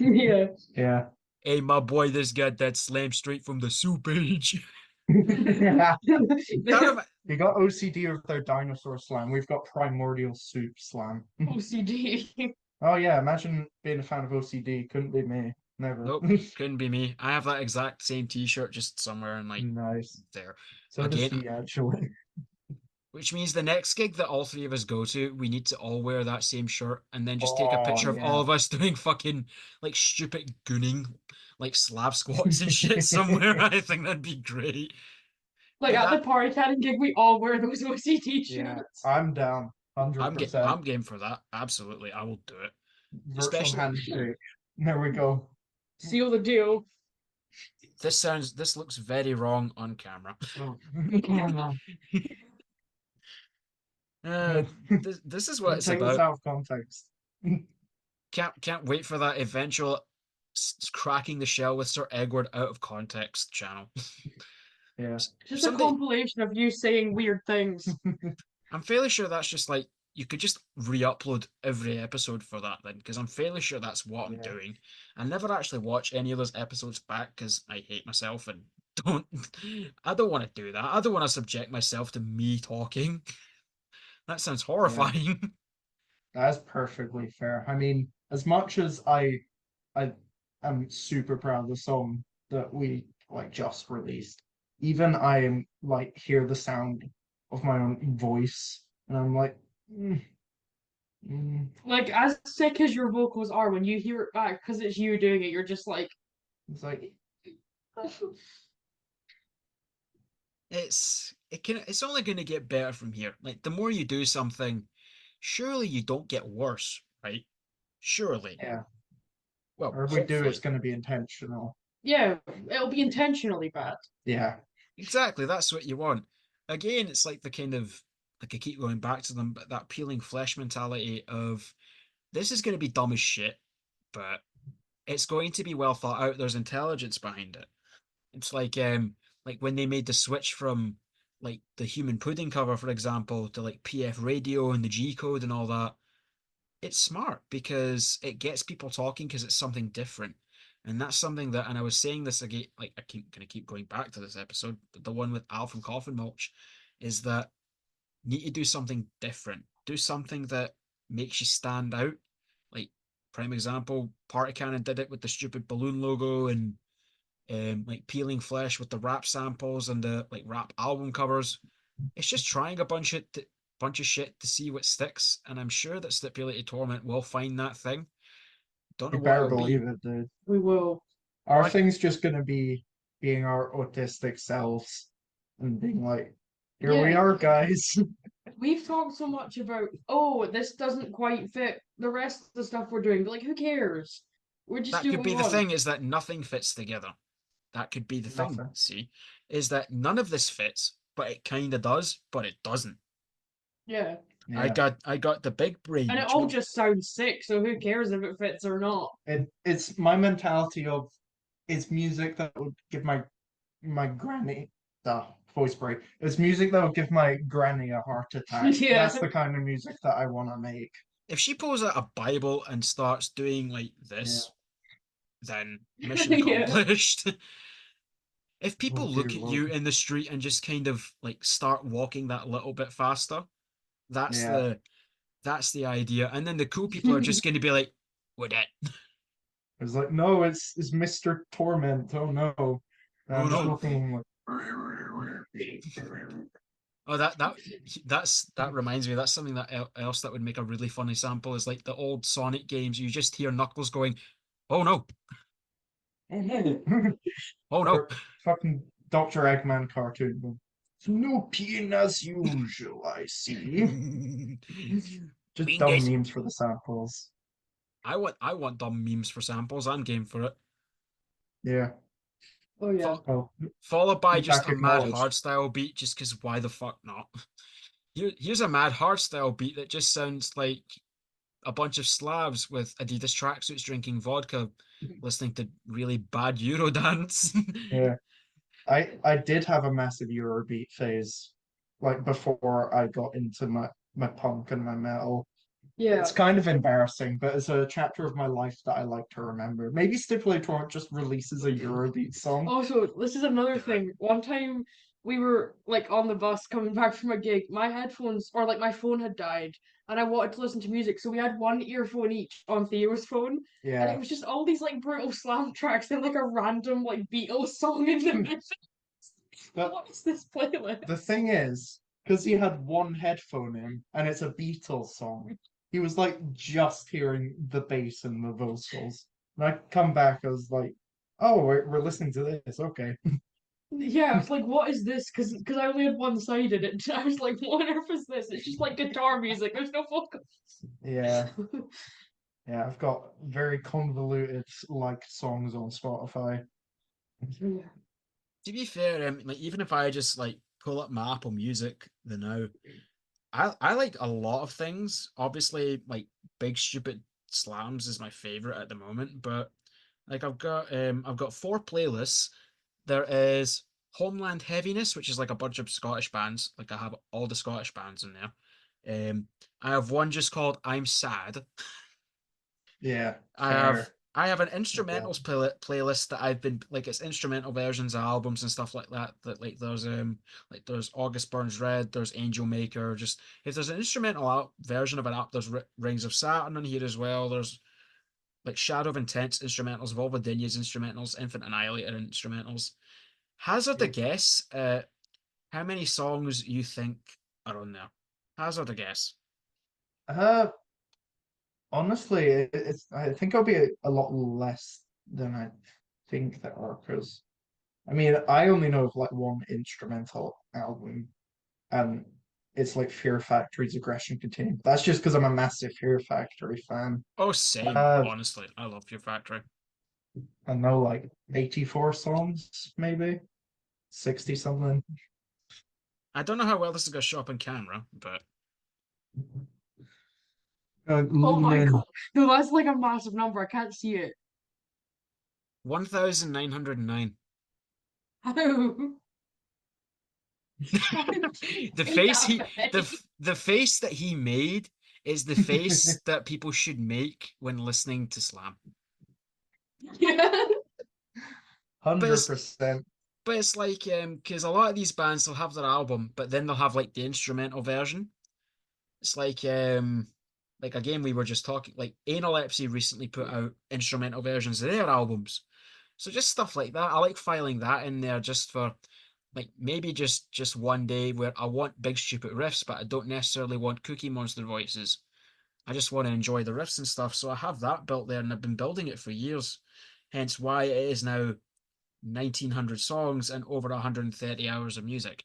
Yeah. Yeah. Hey, my boy, this got that slam straight from the soup age. Yeah. That rem- You got OCD with their dinosaur slam. We've got primordial soup slam. OCD. Oh yeah, imagine being a fan of OCD. Couldn't be me. Never. nope, couldn't be me. I have that exact same T-shirt just somewhere in like Nice. there. So does Again, he actually. which means the next gig that all three of us go to, we need to all wear that same shirt and then just take a Oh picture of all yeah. of us doing fucking like stupid gooning, like slab squats and shit somewhere. I think that'd be great. Like at the That party cannon gig, we all wear those OCD Yeah. shirts. I'm down. 100%. I'm game for that. Absolutely, I will do it. Virtual Especially handshake. There we go. Seal the deal. this looks very wrong on camera. Oh. Uh, this is what Don't it's take this about. out of context. Can't wait for that eventual cracking the shell with Sir Edward out of context channel. Yeah. Just a Someday compilation of you saying weird things. I'm fairly sure that's just like you could just re-upload every episode for that then, because I'm fairly sure that's what I'm Yeah. doing. I never actually watch any of those episodes back because I hate myself and don't I don't want to do that. I don't want to subject myself to me talking. That sounds Yeah. horrifying. That's perfectly fair. I mean, as much as I am super proud of the song that we like just released, even I am like hear the sound of my own voice and I'm like, mm, mm. Like as sick as your vocals are, when you hear it back because it's you doing it, you're just like, It's like It's only going to get better from here. Like the more you do something, surely you don't get worse, right? Surely. yeah. Well, Or if we do, it's hopefully. gonna be intentional. yeah, it'll be intentionally bad. Yeah. Exactly, that's what you want. Again, it's like the kind of like I keep going back to them, but that peeling flesh mentality of this is going to be dumb as shit, but it's going to be well thought out. There's intelligence behind it. It's like when they made the switch from like the human pudding cover, for example, to like PF radio and the G code and all that. It's smart because it gets people talking because it's something different. And that's something that, and I was saying this again, like I keep gonna keep going back to this episode, but the one with Al from Coffin Mulch, is that need to do something different. Do something that makes you stand out. Like, prime example, Party Cannon did it with the stupid balloon logo and like Peeling Flesh with the rap samples and the like rap album covers. It's just trying a bunch of shit to see what sticks, and I'm sure that Stipulated Torment will find that thing. Don't know You what better it'll be. believe it, dude. We will. Our Like thing's just gonna be being our autistic selves and being like, here we Yeah, are, guys. we've talked so much about, oh, this doesn't quite fit the rest of the stuff we're doing, but like, who cares? We just that do could what we be the want. thing, is that nothing fits together. That could be the thing, Nothing. see, is that none of this fits, but it kind of does, but it doesn't. Yeah. Yeah. I got the big brain, And it which all means just sounds sick, so who cares if it fits or not? It's my mentality of it's music that would give my granny voice break. It's music that would give my granny a heart attack. Yeah. That's the kind of music that I want to make. if she pulls out a Bible and starts doing like Yeah. this, then mission Yeah. accomplished. If Oh people dear look at Lord. you in the street and just kind of like start walking that little bit faster, that's Yeah. the that's the idea. And then the cool people are just going to be like, "We're dead." It's like, no, it's Mr. Torment. Oh no. Oh I'm just no! walking like Oh, that reminds me. That's something that else that would make a really funny sample is like the old Sonic games. You just hear Knuckles going, "Oh no! Oh no!" or fucking Dr. Eggman cartoon. Snoopy as usual, I see. Just Being dumb guys, memes for the samples. I want dumb memes for samples. I'm game for it. Yeah. Oh yeah. Oh, Followed by just feedback a mad acknowledged. hardstyle beat, just because why the fuck not? Here's a mad hardstyle beat that just sounds like a bunch of Slavs with Adidas tracksuits drinking vodka, listening to really bad Eurodance. Yeah. I did have a massive Eurobeat phase, like before I got into my punk and my metal. Yeah. It's kind of embarrassing, but it's a chapter of my life that I like to remember. Maybe Stipulated Torrent just releases a Eurobeat song. Also, this is another You're right. thing. One time we were like on the bus coming back from a gig, my headphones or like my phone had died and I wanted to listen to music, so we had one earphone each on Theo's phone, and it Yeah. was just all these like brutal slam tracks and like a random like Beatles song in the mix. But What is this playlist? the thing is, because he had one headphone in and it's a Beatles song, he was like just hearing the bass and the vocals. And I come back, I was like, oh, we're listening to this. Okay. Yeah, I was like, what is this? Because I only had one side in it. I was like, what on earth is this? It's just like guitar music. There's no vocals. Yeah. Yeah, I've got very convoluted like songs on Spotify. Yeah. To be fair, like even if I just like pull up my Apple Music the now, I like a lot of things. Obviously, like Big Stupid Slams is my favorite at the moment, but like I've got four playlists. There is Homeland Heaviness, which is like a bunch of Scottish bands. Like I have all the Scottish bands in there. I have one just called I'm Sad. Yeah, I have fair. I have an Okay. instrumentals playlist that I've been like it's instrumental versions of albums and stuff like that. That like there's August Burns Red, there's Angel Maker. Just if there's an instrumental version of an app, there's Rings of Saturn on here as well. There's like Shadow of Intense instrumentals, Volvadinia's instrumentals, Infant Annihilator instrumentals. Hazard a guess, how many songs you think are on there? Hazard a guess. Uh, honestly, it's I think I'll be a lot less than I think there are because I mean I only know of like one instrumental album and it's like Fear Factory's Aggression Continuum. That's just because I'm a massive Fear Factory fan. Oh, same. Uh, Honestly, I love Fear Factory. I know like 84 songs, maybe 60 something. I don't know how well this is gonna show up in camera, but Oh my Lumen. God. No, that's like a massive number. I can't see it. 1,909. How? How did you The say face that he many? the face that he made is the face that people should make when listening to slam. Yeah. But it's 100%. But it's like, because a lot of these bands will have their album, but then they'll have like the instrumental version. It's like again, we were just talking, like Analepsy recently put out instrumental versions of their albums. So just stuff like that. I like filing that in there just for like maybe just one day where I want big stupid riffs, but I don't necessarily want Cookie Monster voices. I just want to enjoy the riffs and stuff. So I have that built there and I've been building it for years. Hence why it is now 1900 songs and over 130 hours of music.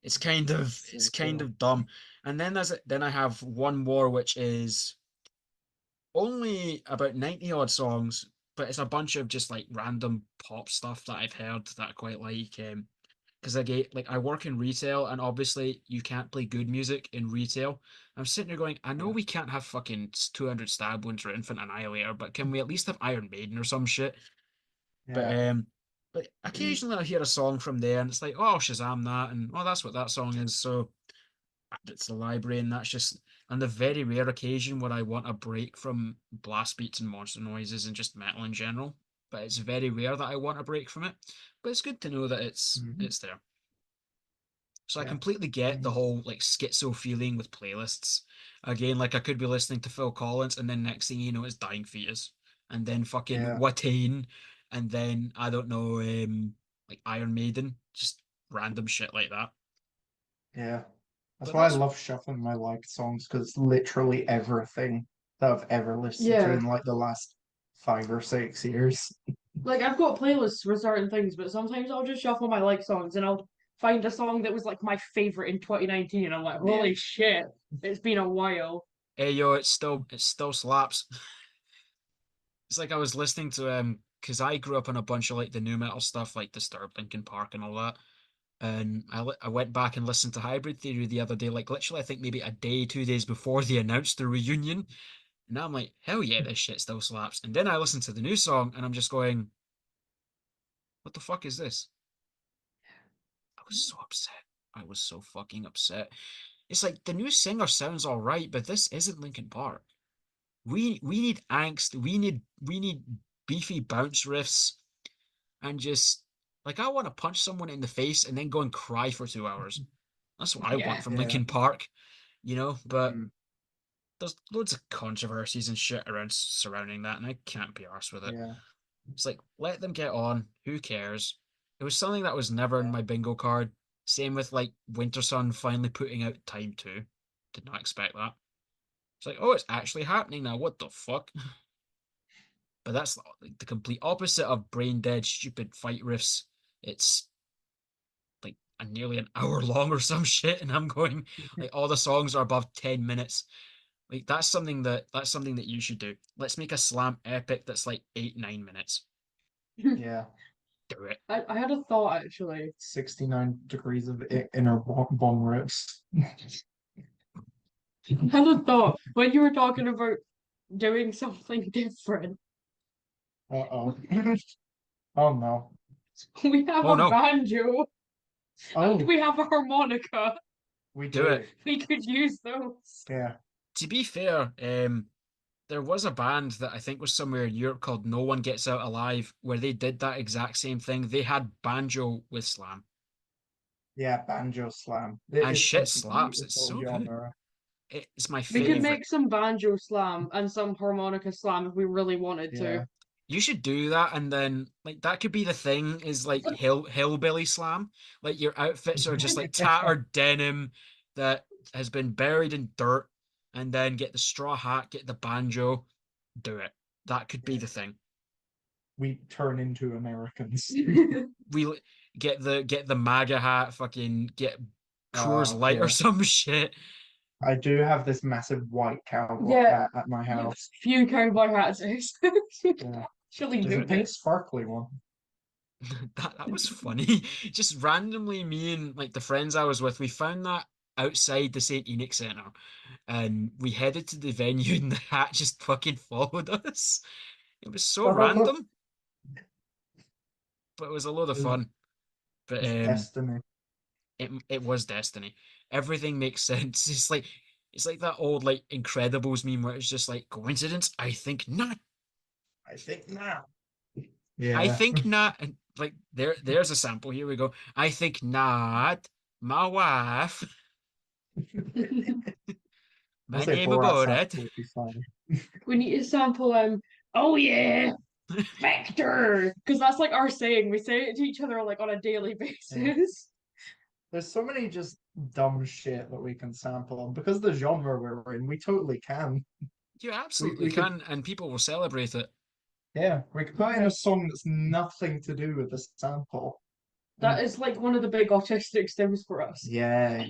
It's So kind cool. of dumb. And then I have one more which is only about 90 odd songs, but it's a bunch of just like random pop stuff that I've heard that I quite like. Because I work in retail, and obviously you can't play good music in retail. I'm sitting there going, I know Yeah. we can't have fucking 200 Stab Wounds or Infant Annihilator, but can we at least have Iron Maiden or some shit? But Yeah. but occasionally I hear a song from there, and it's like, oh, Shazam that, and oh, that's what that song is. So it's the library, and that's just on the very rare occasion where I want a break from blast beats and monster noises and just metal in general. But it's very rare that I want a break from it. But it's good to know that Mhm. it's there. So I Yeah. completely get the Mhm. whole like schizo feeling with playlists. Again, like I could be listening to Phil Collins, and then next thing you know, it's Dying Fetus, and then fucking Yeah. Watain, and then I don't know, like Iron Maiden, just random shit like that. Yeah. That's But why I that's love shuffling my liked songs because it's literally everything that I've ever listened to Yeah. in like the last 5 or 6 years. Like I've got playlists for certain things, but sometimes I'll just shuffle my like songs and I'll find a song that was like my favorite in 2019 and I'm like, Yeah. holy shit, it's been a while. hey yo, it still slaps. It's like I was listening to because I grew up on a bunch of like the new metal stuff, like Disturbed, Linkin Park, and all that. And I went back and listened to Hybrid Theory the other day, like literally, I think maybe a day, 2 days before they announced the reunion. And now I'm like, hell yeah, this shit still slaps. And then I listened to the new song, and I'm just going, what the fuck is this? I was so upset. I was so fucking upset. It's like the new singer sounds all right, but this isn't Linkin Park. We need angst. We need beefy bounce riffs and just like I want to punch someone in the face and then go and cry for 2 hours. That's what I want Yeah. from Yeah. Linkin Park, you know. But Mm. there's loads of controversies and shit around surrounding that, and I can't be arsed with it. Yeah. It's like let them get on. Who cares? It was something that was never in Yeah. my bingo card. Same with like Winter Sun finally putting out Time 2. Did not expect that. It's like, oh, it's actually happening now. What the fuck? But that's like the complete opposite of brain dead, stupid fight riffs. It's like nearly an hour long or some shit, and I'm going like all the songs are above 10 minutes. Like that's something that you should do. Let's make a slam epic that's like 8 9 minutes. Yeah. Do it. I had a thought actually. 69 degrees of inner bomb rips. I had a thought when you were talking about doing something different. Uh-oh. Oh no. We have Oh a no, banjo and Oh, we have a harmonica. we do it. do. We could use those. Yeah. To be fair, there was a band that I think was somewhere in Europe called No One Gets Out Alive, where they did that exact same thing. They had banjo with slam, Yeah, banjo slam. and It's a shit slaps. It's beautiful so good. genre. It's my We could favorite. make some banjo slam and some harmonica slam if we really wanted to. Yeah. You should do that, and then like that could be the thing is like hillbilly slam. Like your outfits are just like tattered denim that has been buried in dirt, and then get the straw hat, get the banjo, do it. That could be Yeah. the thing. We turn into Americans. We get the MAGA hat, fucking get Coors Light or Yeah. some shit. I do have this massive white cowboy Yeah, hat at my you have a house. few cowboy hats. Yeah. Actually There's a do pink this. sparkly one. That was funny. Just randomly, me and like the friends I was with, we found that outside the St. Enoch Centre, and we headed to the venue, and the hat just fucking followed us. It was so random, but it was a lot of It's fun. But destiny. it was destiny. Everything makes sense. It's like that old like Incredibles meme where it's just like coincidence. I think not. I think now. I Yeah. think not. like there's a sample. Here we go. I think not. My wife. I'll My say name Borat about sample it. would be fine. We need to sample oh yeah, Vector, because that's like our saying. We say it to each other like on a daily Yeah. basis. There's so many just dumb shit that we can sample, and because of the genre we're in, we totally can. You We absolutely we could can, and people will celebrate it. Yeah, we could put in a song that's nothing to do with the sample. That And is like one of the big autistic things for us. yeah,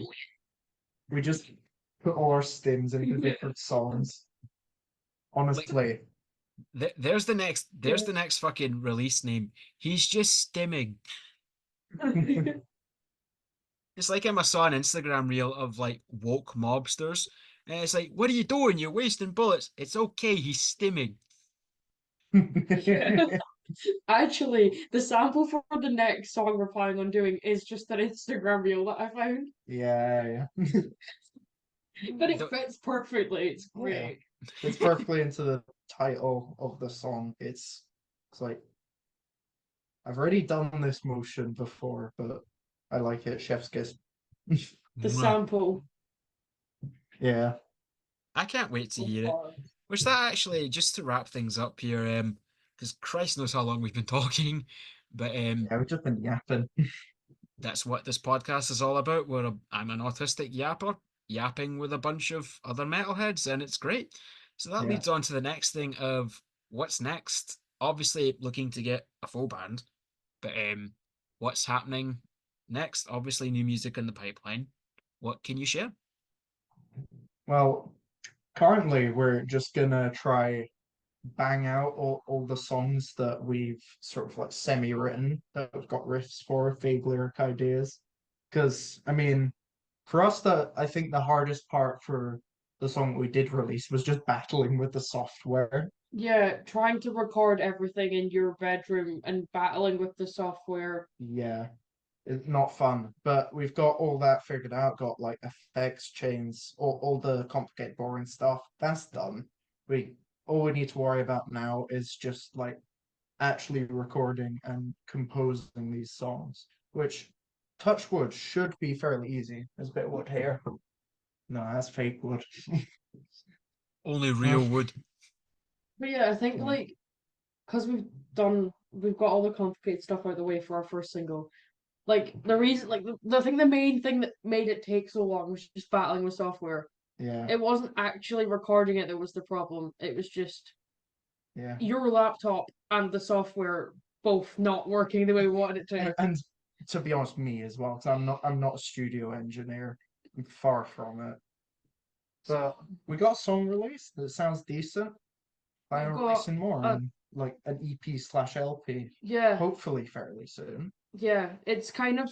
we just put all our stims into different songs. Like Honestly. there's the next fucking release name. He's just stimming. It's like I saw an Instagram reel of like woke mobsters. And it's like, what are you doing? You're wasting bullets. It's okay, he's stimming. Actually, the sample for the next song we're planning on doing is just an Instagram reel that I found. Yeah, yeah. But it The- fits perfectly. It's Yeah. great. It's perfectly into the title of the song. It's like I've already done this motion before, but I like it. Chef's kiss. The sample. Yeah. I can't wait to hear it. Which that actually, just to wrap things up here, because Christ knows how long we've been talking, but Yeah, we've just been yapping. that's what this podcast is all about. I'm an autistic yapper, yapping with a bunch of other metalheads, and it's great. So that Yeah. leads on to the next thing of what's next. Obviously, looking to get a full band, but what's happening next? Obviously, new music in the pipeline. What can you share? Well, currently we're just gonna try bang out all the songs that we've sort of like semi-written that we've got riffs for, vague lyric ideas. Because I mean, for us, I think the hardest part for the song we did release was just battling with the software. Yeah, trying to record everything in your bedroom and battling with the software. Yeah, it's not fun, but we've got all that figured out. Got like effects chains, all the complicated, boring stuff. That's done. We All we need to worry about now is just like actually recording and composing these songs, which touch wood should be fairly easy. There's a bit of wood here. No, that's fake wood. Only Uh, real wood. But yeah, I think yeah. like because we've got all the complicated stuff out of the way for our first single. Like the reason, like the main thing that made it take so long was just battling with software. Yeah, It wasn't actually recording it that was the problem. It was just yeah. your laptop and the software both not working the way we wanted it to. And to be honest, me as well, because I'm not a studio engineer. I'm far from it. But we got a song released that sounds decent. We've I'm got releasing more uh and like an EP/LP, yeah, hopefully fairly soon. yeah. It's kind of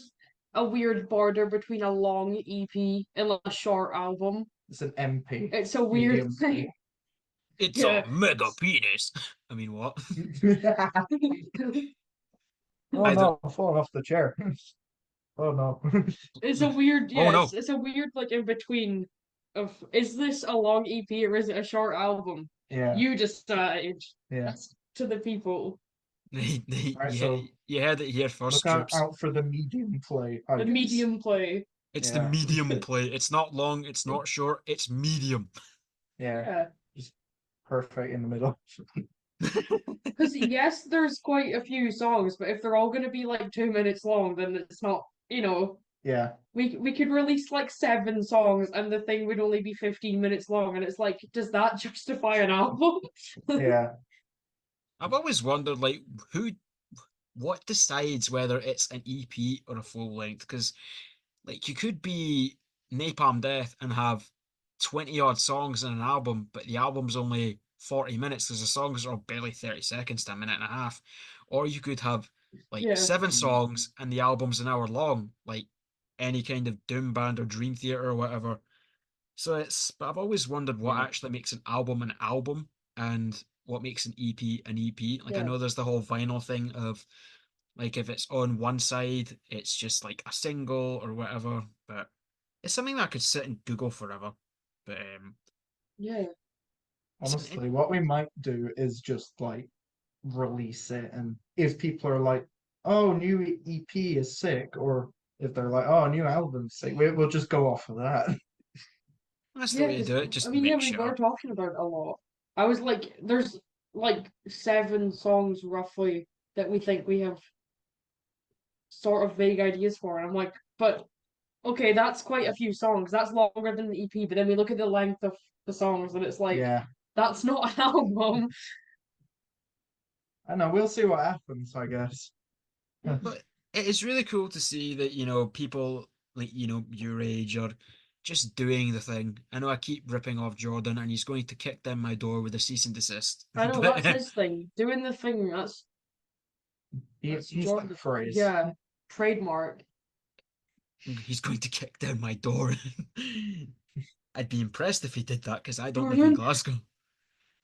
a weird border between a long EP and a short album. It's an MP, It's a weird medium. thing. It's a Yeah. mega penis. I mean, what? Oh I don't. no, I'm falling off the chair. Oh no. It's a weird, Oh yeah, no. it's a weird like in between of is this a long EP or is it a short album? Yeah, You decide. yeah. That's to the people. All right, Yeah, so you heard it here look first, out, troops. out for the medium play, I The guess. medium play. It's the Yeah, medium play. It's not long, it's not short, it's medium. yeah. Yeah. Just perfect in the middle. Because yes, there's quite a few songs, but if they're all gonna be like 2 minutes long, then it's not, Yeah, we could release like 7 songs and the thing would only be 15 minutes long, and it's like, does that justify an album? yeah, I've always wondered, like, what decides whether it's an EP or a full length? Because, like, you could be Napalm Death and have 20 odd songs in an album, but the album's only 40 minutes because the songs are barely 30 seconds to a minute and a half. Or you could have like Yeah. 7 songs and the album's an hour long, like any kind of doom band or dream theater or whatever. But I've always wondered what yeah, actually makes an album and what makes an EP an EP. Like, I Yeah. know there's the whole vinyl thing of like if it's on one side, it's just like a single or whatever. But it's something that I could sit and Google forever. But Yeah. it's honestly, what we might do is just like release it, and if people are like, oh, new EP is sick, or if they're like, oh, new album's sick, we'll just go off of that. That's the Yeah, way to because do it. I Just mean, yeah, mix we it were up. talking about it a lot. I was like, there's like 7 songs roughly that we think we have sort of vague ideas for, and I'm like, but okay, that's quite a few songs. That's longer than the EP. But then we look at the length of the songs, and it's like, Yeah, that's not an album. I know. We'll see what happens, I guess. But it is really cool to see that, people like, your age are just doing the thing. I know I keep ripping off Jordan and he's going to kick down my door with a cease and desist. I know that's But his thing. Doing the thing. That's He's that Jordan. phrase. Yeah, trademark. he's going to kick down my door. I'd be impressed if he did that because I don't live in Jordan. Glasgow.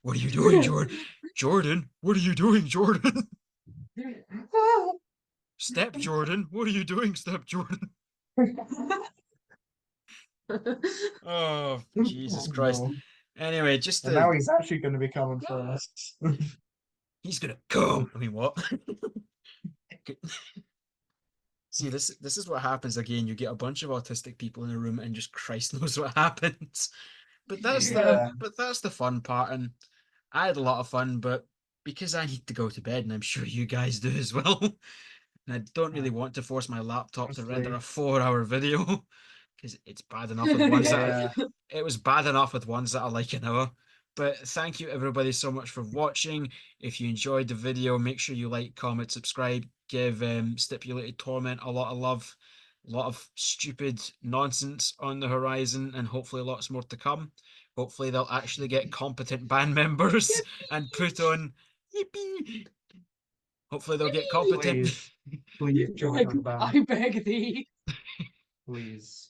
What are you doing, Jordan? Jordan, what are you doing, Jordan? Step Jordan, what are you doing, Step Jordan? Oh, Jesus Oh, Christ. no. Anyway, just And now to he's actually going to be coming for us. he's gonna come. I mean, what? See, this is what happens again. You get a bunch of autistic people in a room, and just Christ knows what happens. But that's the Yeah. but that's the fun part, and I had a lot of fun. But because I need to go to bed, and I'm sure you guys do as well, and I don't really want to force my laptop to render Honestly, a 4-hour video because it's bad enough with ones that yeah. it was bad enough with ones that are like an hour. But thank you everybody so much for watching. If you enjoyed the video, make sure you like, comment, subscribe, give Stipulated Torment a lot of love, a lot of stupid nonsense on the horizon, and hopefully lots more to come. Hopefully they'll actually get competent band members and put on yippee. Hopefully they'll get competent. Please, please join our band. I beg thee. Please.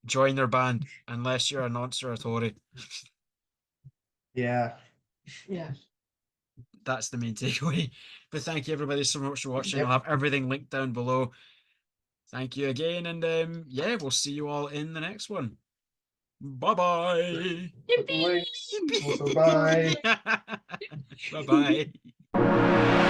Join their band, unless you're a nonce or a tory. Yeah. Yeah. That's the main takeaway. But thank you everybody so much for watching. Yep. I'll have everything linked down below. Thank you again, and yeah, we'll see you all in the next one. Bye bye. Put the links. Also, bye. Bye bye.